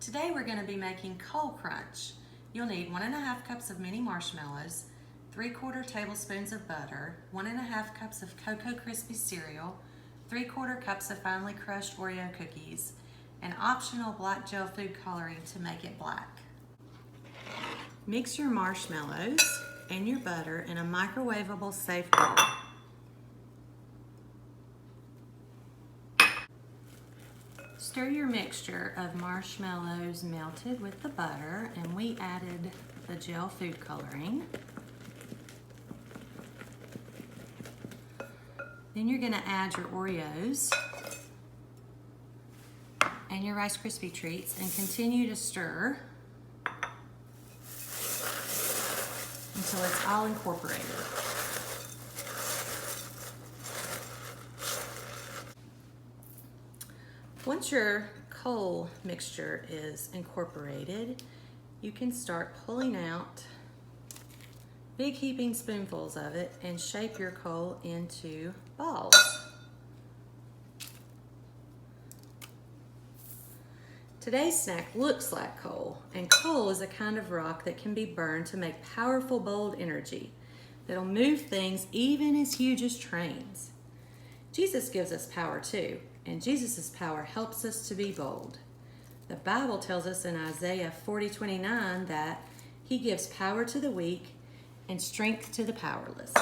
Today we're going to be making coal crunch. You'll need 1½ cups of mini marshmallows, 3/4 tablespoons of butter, 1½ cups of Cocoa Krispies cereal, 3/4 cups of finely crushed Oreo cookies, and optional black gel food coloring to make it black. Mix your marshmallows and your butter in a microwavable safe bowl. Stir your mixture of marshmallows melted with the butter, and we added the gel food coloring. Then you're going to add your Oreos and your Rice Krispie treats and continue to stir until it's all incorporated. Once your coal mixture is incorporated, you can start pulling out big heaping spoonfuls of it and shape your coal into balls. Today's snack looks like coal, and coal is a kind of rock that can be burned to make powerful, bold energy that'll move things even as huge as trains. Jesus gives us power too, and Jesus' power helps us to be bold. The Bible tells us in Isaiah 40:29 that He gives power to the weak and strength to the powerless.